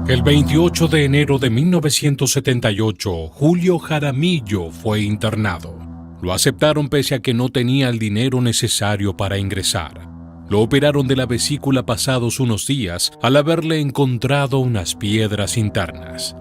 El 28 de enero de 1978, Julio Jaramillo fue internado. Lo aceptaron pese a que no tenía el dinero necesario para ingresar. Lo operaron de la vesícula pasados unos días al haberle encontrado unas piedras internas.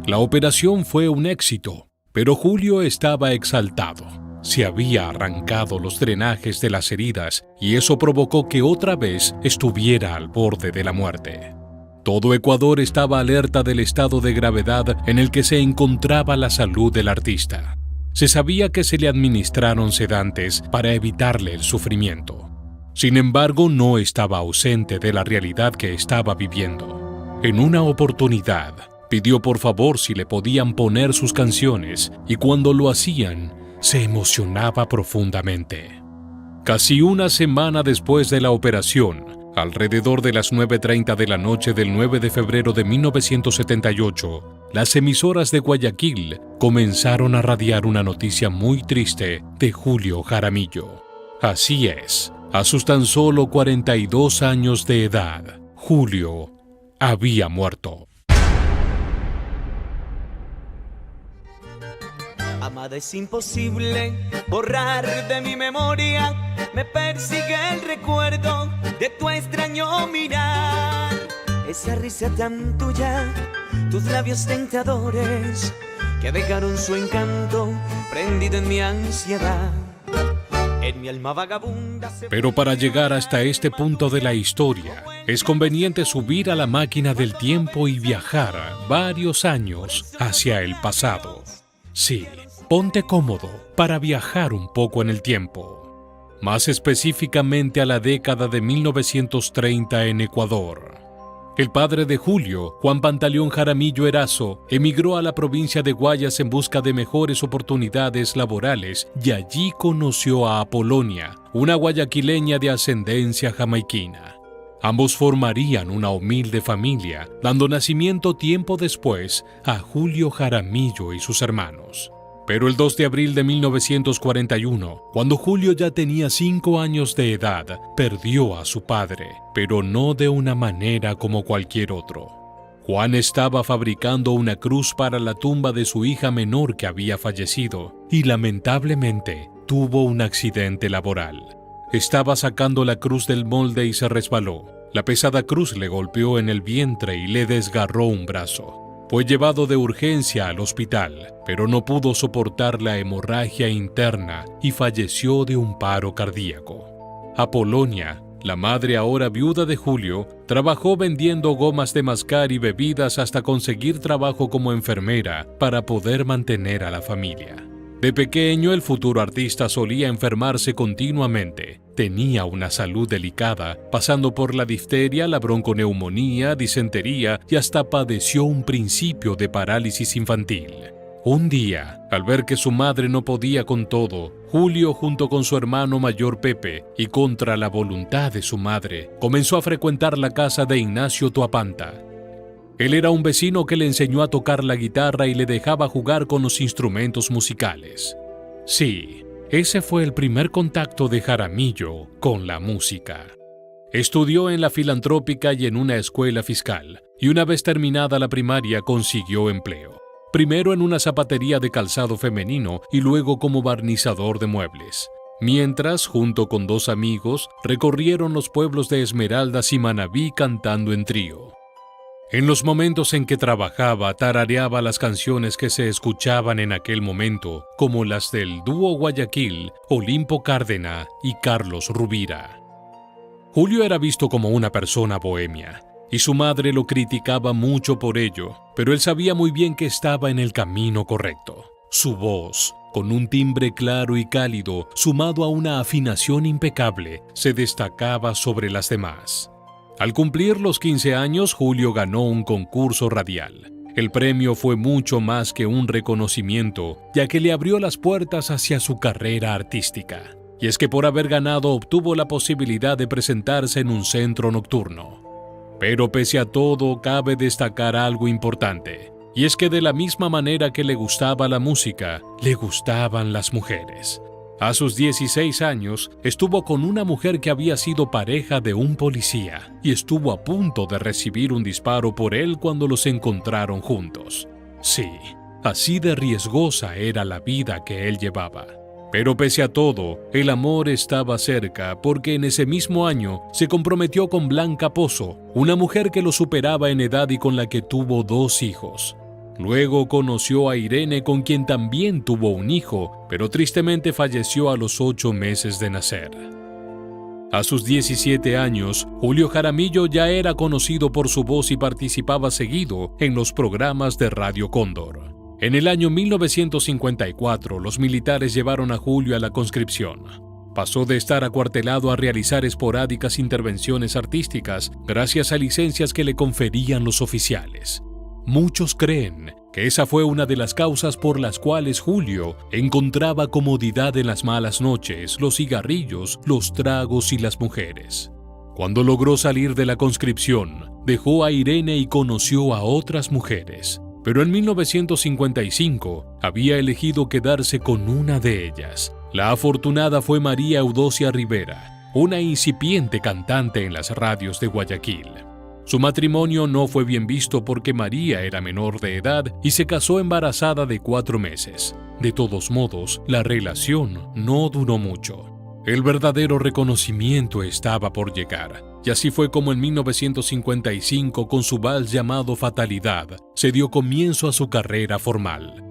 La operación fue un éxito, pero Julio estaba exaltado. Se había arrancado los drenajes de las heridas y eso provocó que otra vez estuviera al borde de la muerte. Todo Ecuador estaba alerta del estado de gravedad en el que se encontraba la salud del artista. Se sabía que se le administraron sedantes para evitarle el sufrimiento. Sin embargo, no estaba ausente de la realidad que estaba viviendo. En una oportunidad, pidió por favor si le podían poner sus canciones y cuando lo hacían, se emocionaba profundamente. Casi una semana después de la operación, alrededor de las 9:30 de la noche del 9 de febrero de 1978, las emisoras de Guayaquil comenzaron a radiar una noticia muy triste de Julio Jaramillo. Así es, a sus tan solo 42 años de edad, Julio había muerto. Amada, es imposible borrar de mi memoria. Me persigue el recuerdo de tu extraño mirar. Esa risa tan tuya, tus labios tentadores que dejaron su encanto prendido en mi ansiedad. En mi alma vagabunda Pero para llegar hasta este punto de la historia, es conveniente subir a la máquina del tiempo y viajar varios años hacia el pasado. Sí, ponte cómodo para viajar un poco en el tiempo. Más específicamente a la década de 1930 en Ecuador. El padre de Julio, Juan Pantaleón Jaramillo Erazo, emigró a la provincia de Guayas en busca de mejores oportunidades laborales y allí conoció a Apolonia, una guayaquileña de ascendencia jamaiquina. Ambos formarían una humilde familia, dando nacimiento tiempo después a Julio Jaramillo y sus hermanos. Pero el 2 de abril de 1941, cuando Julio ya tenía 5 años de edad, perdió a su padre, pero no de una manera como cualquier otro. Juan estaba fabricando una cruz para la tumba de su hija menor que había fallecido y lamentablemente tuvo un accidente laboral. Estaba sacando la cruz del molde y se resbaló. La pesada cruz le golpeó en el vientre y le desgarró un brazo. Fue llevado de urgencia al hospital, pero no pudo soportar la hemorragia interna y falleció de un paro cardíaco. Apolonia, la madre ahora viuda de Julio, trabajó vendiendo gomas de mascar y bebidas hasta conseguir trabajo como enfermera para poder mantener a la familia. De pequeño, el futuro artista solía enfermarse continuamente. Tenía una salud delicada, pasando por la difteria, la bronconeumonía, disentería y hasta padeció un principio de parálisis infantil. Un día, al ver que su madre no podía con todo, Julio, junto con su hermano mayor Pepe, y contra la voluntad de su madre, comenzó a frecuentar la casa de Ignacio Toapanta. Él era un vecino que le enseñó a tocar la guitarra y le dejaba jugar con los instrumentos musicales. Sí, ese fue el primer contacto de Jaramillo con la música. Estudió en la Filantrópica y en una escuela fiscal, y una vez terminada la primaria consiguió empleo. Primero en una zapatería de calzado femenino y luego como barnizador de muebles. Mientras, junto con 2 amigos, recorrieron los pueblos de Esmeraldas y Manabí cantando en trío. En los momentos en que trabajaba, tarareaba las canciones que se escuchaban en aquel momento, como las del dúo Guayaquil, Olimpo Cárdena y Carlos Rubira. Julio era visto como una persona bohemia, y su madre lo criticaba mucho por ello, pero él sabía muy bien que estaba en el camino correcto. Su voz, con un timbre claro y cálido, sumado a una afinación impecable, se destacaba sobre las demás. Al cumplir los 15 años, Julio ganó un concurso radial. El premio fue mucho más que un reconocimiento, ya que le abrió las puertas hacia su carrera artística. Y es que por haber ganado obtuvo la posibilidad de presentarse en un centro nocturno. Pero pese a todo, cabe destacar algo importante, y es que de la misma manera que le gustaba la música, le gustaban las mujeres. A sus 16 años, estuvo con una mujer que había sido pareja de un policía y estuvo a punto de recibir un disparo por él cuando los encontraron juntos. Sí, así de riesgosa era la vida que él llevaba. Pero pese a todo, el amor estaba cerca porque en ese mismo año se comprometió con Blanca Pozo, una mujer que lo superaba en edad y con la que tuvo 2 hijos. Luego conoció a Irene, con quien también tuvo un hijo, pero tristemente falleció a los 8 meses de nacer. A sus 17 años, Julio Jaramillo ya era conocido por su voz y participaba seguido en los programas de Radio Cóndor. En el año 1954, los militares llevaron a Julio a la conscripción. Pasó de estar acuartelado a realizar esporádicas intervenciones artísticas gracias a licencias que le conferían los oficiales. Muchos creen que esa fue una de las causas por las cuales Julio encontraba comodidad en las malas noches, los cigarrillos, los tragos y las mujeres. Cuando logró salir de la conscripción, dejó a Irene y conoció a otras mujeres. Pero en 1955 había elegido quedarse con una de ellas. La afortunada fue María Eudocia Rivera, una incipiente cantante en las radios de Guayaquil. Su matrimonio no fue bien visto porque María era menor de edad y se casó embarazada de 4 meses. De todos modos, la relación no duró mucho. El verdadero reconocimiento estaba por llegar, y así fue como en 1955, con su vals llamado Fatalidad, se dio comienzo a su carrera formal.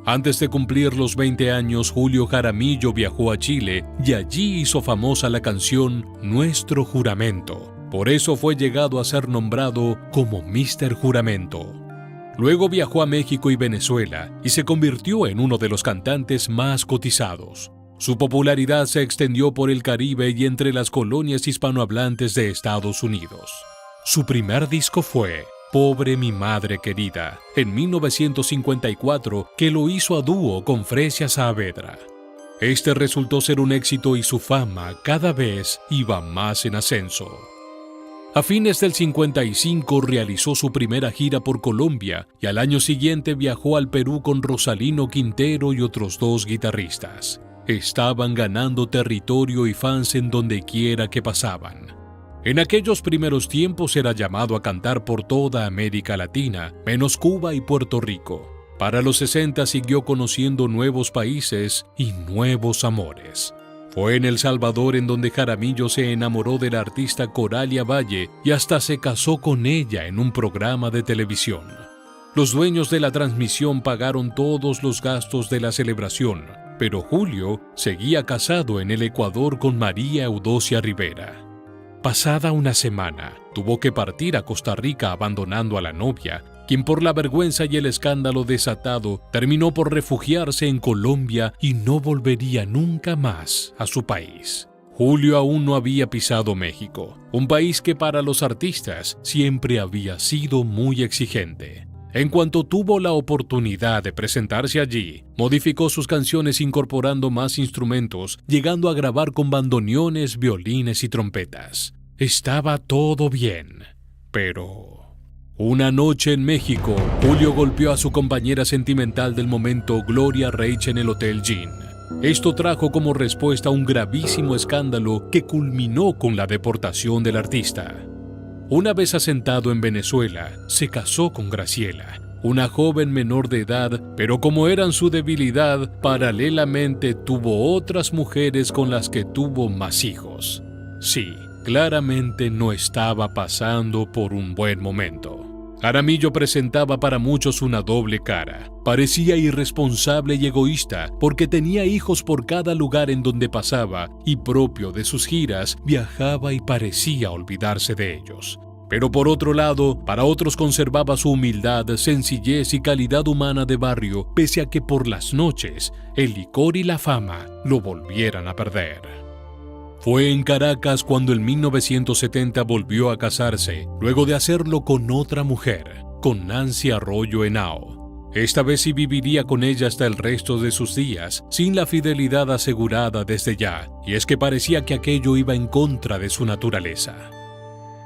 Antes de cumplir los 20 años, Julio Jaramillo viajó a Chile y allí hizo famosa la canción Nuestro Juramento. Por eso fue llegado a ser nombrado como Mr. Juramento. Luego viajó a México y Venezuela y se convirtió en uno de los cantantes más cotizados. Su popularidad se extendió por el Caribe y entre las colonias hispanohablantes de Estados Unidos. Su primer disco fue Pobre mi madre querida, en 1954, que lo hizo a dúo con Fresia Saavedra. Este resultó ser un éxito y su fama cada vez iba más en ascenso. A fines del 55 realizó su primera gira por Colombia y al año siguiente viajó al Perú con Rosalino Quintero y otros 2 guitarristas. Estaban ganando territorio y fans en donde quiera que pasaban. En aquellos primeros tiempos era llamado a cantar por toda América Latina, menos Cuba y Puerto Rico. Para los 60 siguió conociendo nuevos países y nuevos amores. Fue en El Salvador en donde Jaramillo se enamoró de la artista Coralia Valle y hasta se casó con ella en un programa de televisión. Los dueños de la transmisión pagaron todos los gastos de la celebración, pero Julio seguía casado en el Ecuador con María Eudocia Rivera. Pasada una semana, tuvo que partir a Costa Rica abandonando a la novia, quien por la vergüenza y el escándalo desatado terminó por refugiarse en Colombia y no volvería nunca más a su país. Julio aún no había pisado México, un país que para los artistas siempre había sido muy exigente. En cuanto tuvo la oportunidad de presentarse allí, modificó sus canciones incorporando más instrumentos, llegando a grabar con bandoneones, violines y trompetas. Estaba todo bien, pero... Una noche en México, Julio golpeó a su compañera sentimental del momento, Gloria Reich, en el Hotel Jean. Esto trajo como respuesta un gravísimo escándalo que culminó con la deportación del artista. Una vez asentado en Venezuela, se casó con Graciela, una joven menor de edad, pero como eran su debilidad, paralelamente tuvo otras mujeres con las que tuvo más hijos. Sí, claramente no estaba pasando por un buen momento. Jaramillo presentaba para muchos una doble cara. Parecía irresponsable y egoísta porque tenía hijos por cada lugar en donde pasaba y propio de sus giras viajaba y parecía olvidarse de ellos. Pero por otro lado, para otros conservaba su humildad, sencillez y calidad humana de barrio, pese a que por las noches el licor y la fama lo volvieran a perder. Fue en Caracas cuando en 1970 volvió a casarse, luego de hacerlo con otra mujer, con Nancy Arroyo Henao. Esta vez sí viviría con ella hasta el resto de sus días, sin la fidelidad asegurada desde ya, y es que parecía que aquello iba en contra de su naturaleza.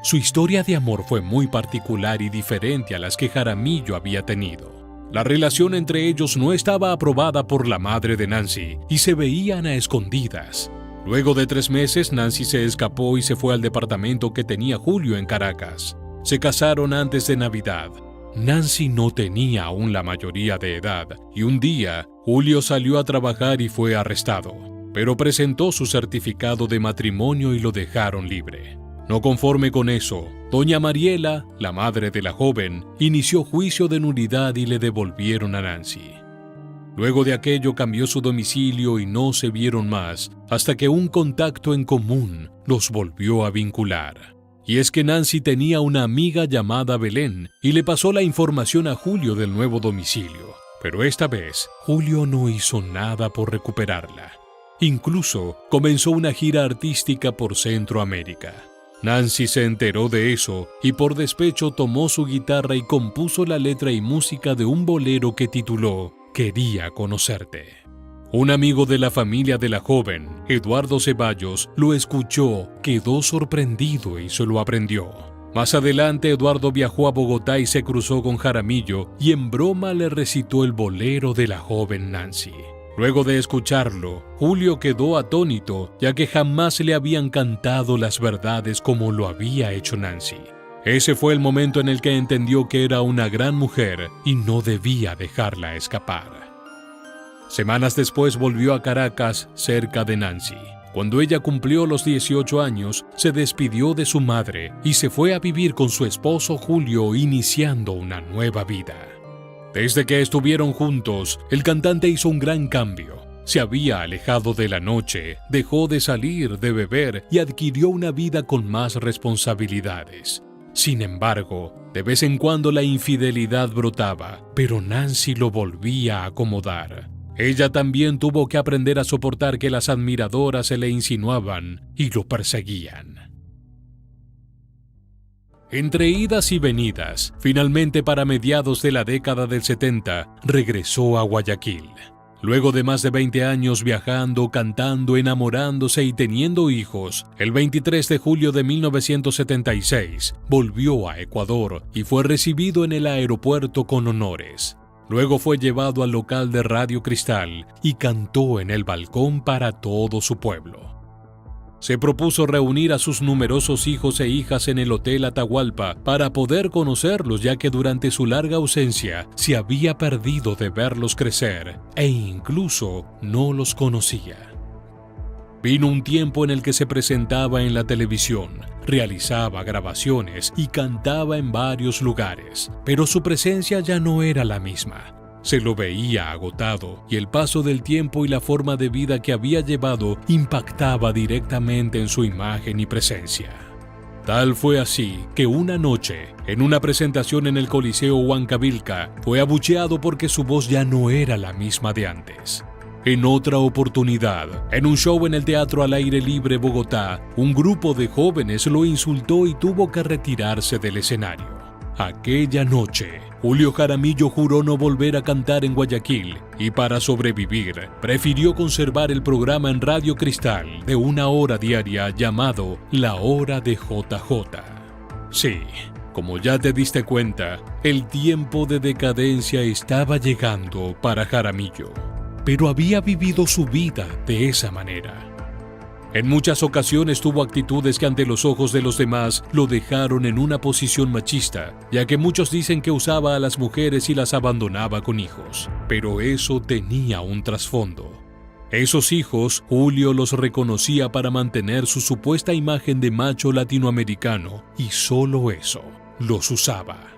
Su historia de amor fue muy particular y diferente a las que Jaramillo había tenido. La relación entre ellos no estaba aprobada por la madre de Nancy y se veían a escondidas. Luego de 3 meses, Nancy se escapó y se fue al departamento que tenía Julio en Caracas. Se casaron antes de Navidad. Nancy no tenía aún la mayoría de edad y un día Julio salió a trabajar y fue arrestado, pero presentó su certificado de matrimonio y lo dejaron libre. No conforme con eso, doña Mariela, la madre de la joven, inició juicio de nulidad y le devolvieron a Nancy. Luego de aquello cambió su domicilio y no se vieron más hasta que un contacto en común los volvió a vincular. Y es que Nancy tenía una amiga llamada Belén y le pasó la información a Julio del nuevo domicilio. Pero esta vez, Julio no hizo nada por recuperarla. Incluso comenzó una gira artística por Centroamérica. Nancy se enteró de eso y por despecho tomó su guitarra y compuso la letra y música de un bolero que tituló Quería conocerte. Un amigo de la familia de la joven, Eduardo Ceballos, lo escuchó, quedó sorprendido y se lo aprendió. Más adelante, Eduardo viajó a Bogotá y se cruzó con Jaramillo y en broma le recitó el bolero de la joven Nancy. Luego de escucharlo, Julio quedó atónito, ya que jamás le habían cantado las verdades como lo había hecho Nancy. Ese fue el momento en el que entendió que era una gran mujer y no debía dejarla escapar. Semanas después volvió a Caracas, cerca de Nancy. Cuando ella cumplió los 18 años, se despidió de su madre y se fue a vivir con su esposo Julio, iniciando una nueva vida. Desde que estuvieron juntos, el cantante hizo un gran cambio. Se había alejado de la noche, dejó de salir, de beber y adquirió una vida con más responsabilidades. Sin embargo, de vez en cuando la infidelidad brotaba, pero Nancy lo volvía a acomodar. Ella también tuvo que aprender a soportar que las admiradoras se le insinuaban y lo perseguían. Entre idas y venidas, finalmente para mediados de la década del 70, regresó a Guayaquil. Luego de más de 20 años viajando, cantando, enamorándose y teniendo hijos, el 23 de julio de 1976 volvió a Ecuador y fue recibido en el aeropuerto con honores. Luego fue llevado al local de Radio Cristal y cantó en el balcón para todo su pueblo. Se propuso reunir a sus numerosos hijos e hijas en el Hotel Atahualpa para poder conocerlos, ya que durante su larga ausencia se había perdido de verlos crecer e incluso no los conocía. Vino un tiempo en el que se presentaba en la televisión, realizaba grabaciones y cantaba en varios lugares, pero su presencia ya no era la misma. Se lo veía agotado y el paso del tiempo y la forma de vida que había llevado impactaba directamente en su imagen y presencia. Tal fue así que una noche, en una presentación en el Coliseo Huancavilca, fue abucheado porque su voz ya no era la misma de antes. En otra oportunidad, en un show en el Teatro al Aire Libre Bogotá, un grupo de jóvenes lo insultó y tuvo que retirarse del escenario. Aquella noche, Julio Jaramillo juró no volver a cantar en Guayaquil y para sobrevivir, prefirió conservar el programa en Radio Cristal de 1 hora diaria llamado La Hora de JJ. Sí, como ya te diste cuenta, el tiempo de decadencia estaba llegando para Jaramillo, pero había vivido su vida de esa manera. En muchas ocasiones tuvo actitudes que ante los ojos de los demás lo dejaron en una posición machista, ya que muchos dicen que usaba a las mujeres y las abandonaba con hijos. Pero eso tenía un trasfondo. Esos hijos, Julio los reconocía para mantener su supuesta imagen de macho latinoamericano, y solo eso, los usaba.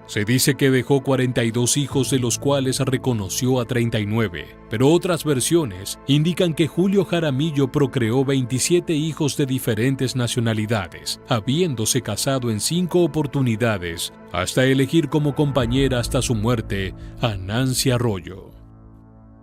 Se dice que dejó 42 hijos, de los cuales reconoció a 39, pero otras versiones indican que Julio Jaramillo procreó 27 hijos de diferentes nacionalidades, habiéndose casado en 5 oportunidades, hasta elegir como compañera hasta su muerte a Nancy Arroyo.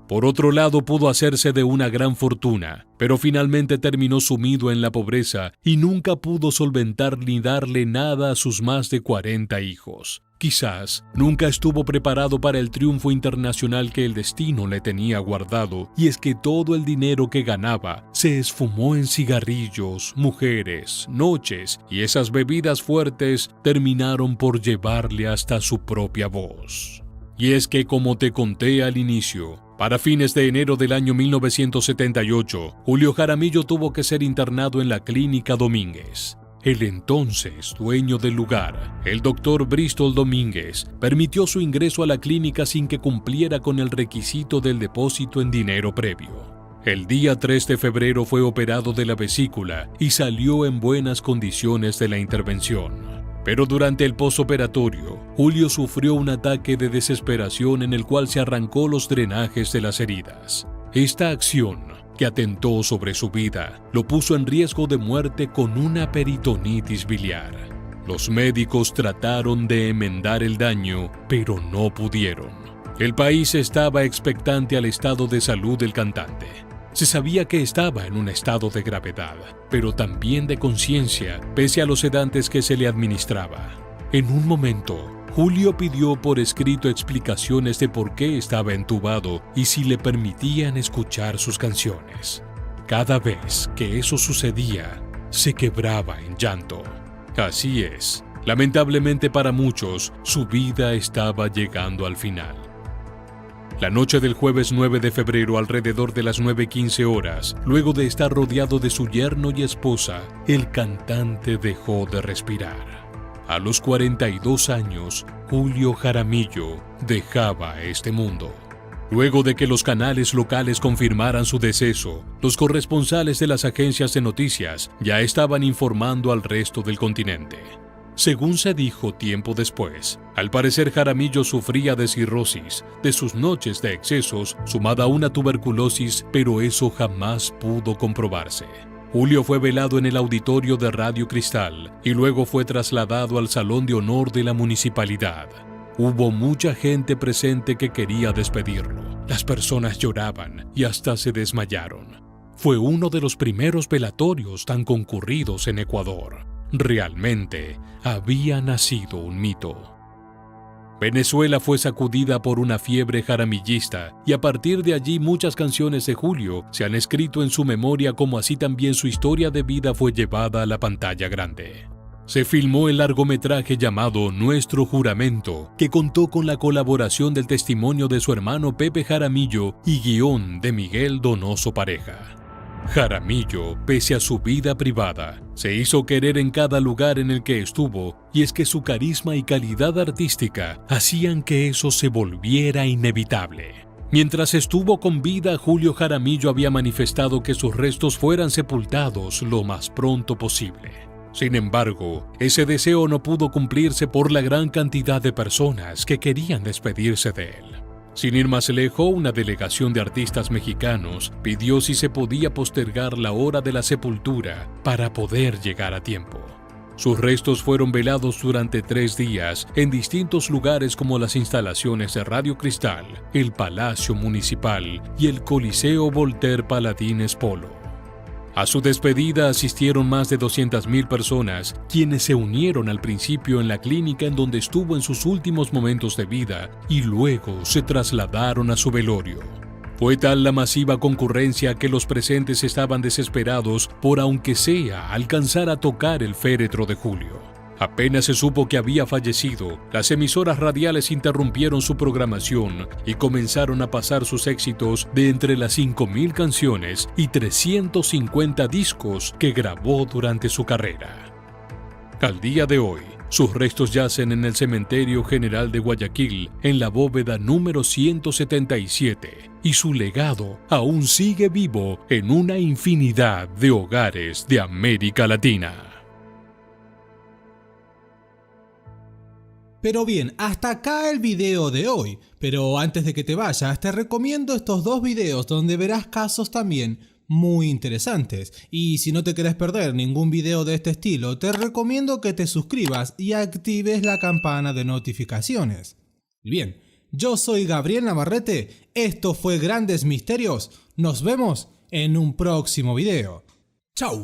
Por otro lado, pudo hacerse de una gran fortuna, pero finalmente terminó sumido en la pobreza y nunca pudo solventar ni darle nada a sus más de 40 hijos. Quizás nunca estuvo preparado para el triunfo internacional que el destino le tenía guardado, y es que todo el dinero que ganaba se esfumó en cigarrillos, mujeres, noches, y esas bebidas fuertes terminaron por llevarle hasta su propia voz. Y es que, como te conté al inicio, para fines de enero del año 1978, Julio Jaramillo tuvo que ser internado en la Clínica Domínguez. El entonces dueño del lugar, el doctor Bristol Domínguez, permitió su ingreso a la clínica sin que cumpliera con el requisito del depósito en dinero previo. El día 3 de febrero fue operado de la vesícula y salió en buenas condiciones de la intervención. Pero durante el posoperatorio, Julio sufrió un ataque de desesperación en el cual se arrancó los drenajes de las heridas. Esta acción, que atentó sobre su vida, lo puso en riesgo de muerte con una peritonitis biliar. Los médicos trataron de enmendar el daño, pero no pudieron. El país estaba expectante al estado de salud del cantante. Se sabía que estaba en un estado de gravedad, pero también de conciencia, pese a los sedantes que se le administraba. En un momento, Julio pidió por escrito explicaciones de por qué estaba entubado y si le permitían escuchar sus canciones. Cada vez que eso sucedía, se quebraba en llanto. Así es, lamentablemente para muchos, su vida estaba llegando al final. La noche del jueves 9 de febrero, alrededor de las 9:15 horas, luego de estar rodeado de su yerno y esposa, el cantante dejó de respirar. A los 42 años, Julio Jaramillo dejaba este mundo. Luego de que los canales locales confirmaran su deceso, los corresponsales de las agencias de noticias ya estaban informando al resto del continente. Según se dijo tiempo después, al parecer Jaramillo sufría de cirrosis, de sus noches de excesos, sumada a una tuberculosis, pero eso jamás pudo comprobarse. Julio fue velado en el auditorio de Radio Cristal y luego fue trasladado al Salón de Honor de la Municipalidad. Hubo mucha gente presente que quería despedirlo. Las personas lloraban y hasta se desmayaron. Fue uno de los primeros velatorios tan concurridos en Ecuador. Realmente había nacido un mito. Venezuela fue sacudida por una fiebre jaramillista y a partir de allí muchas canciones de Julio se han escrito en su memoria, como así también su historia de vida fue llevada a la pantalla grande. Se filmó el largometraje llamado Nuestro Juramento, que contó con la colaboración del testimonio de su hermano Pepe Jaramillo y guión de Miguel Donoso Pareja. Jaramillo, pese a su vida privada, se hizo querer en cada lugar en el que estuvo, y es que su carisma y calidad artística hacían que eso se volviera inevitable. Mientras estuvo con vida, Julio Jaramillo había manifestado que sus restos fueran sepultados lo más pronto posible. Sin embargo, ese deseo no pudo cumplirse por la gran cantidad de personas que querían despedirse de él. Sin ir más lejos, una delegación de artistas mexicanos pidió si se podía postergar la hora de la sepultura para poder llegar a tiempo. Sus restos fueron velados durante 3 días en distintos lugares como las instalaciones de Radio Cristal, el Palacio Municipal y el Coliseo Voltaire Paladines Polo. A su despedida asistieron más de 200,000 personas, quienes se unieron al principio en la clínica en donde estuvo en sus últimos momentos de vida y luego se trasladaron a su velorio. Fue tal la masiva concurrencia que los presentes estaban desesperados por, aunque sea, alcanzar a tocar el féretro de Julio. Apenas se supo que había fallecido, las emisoras radiales interrumpieron su programación y comenzaron a pasar sus éxitos de entre las 5,000 canciones y 350 discos que grabó durante su carrera. Al día de hoy, sus restos yacen en el Cementerio General de Guayaquil, en la bóveda número 177, y su legado aún sigue vivo en una infinidad de hogares de América Latina. Pero bien, hasta acá el video de hoy. Pero antes de que te vayas, te recomiendo estos 2 videos donde verás casos también muy interesantes. Y si no te querés perder ningún video de este estilo, te recomiendo que te suscribas y actives la campana de notificaciones. Bien, yo soy Gabriel Navarrete, esto fue Grandes Misterios, nos vemos en un próximo video. ¡Chau!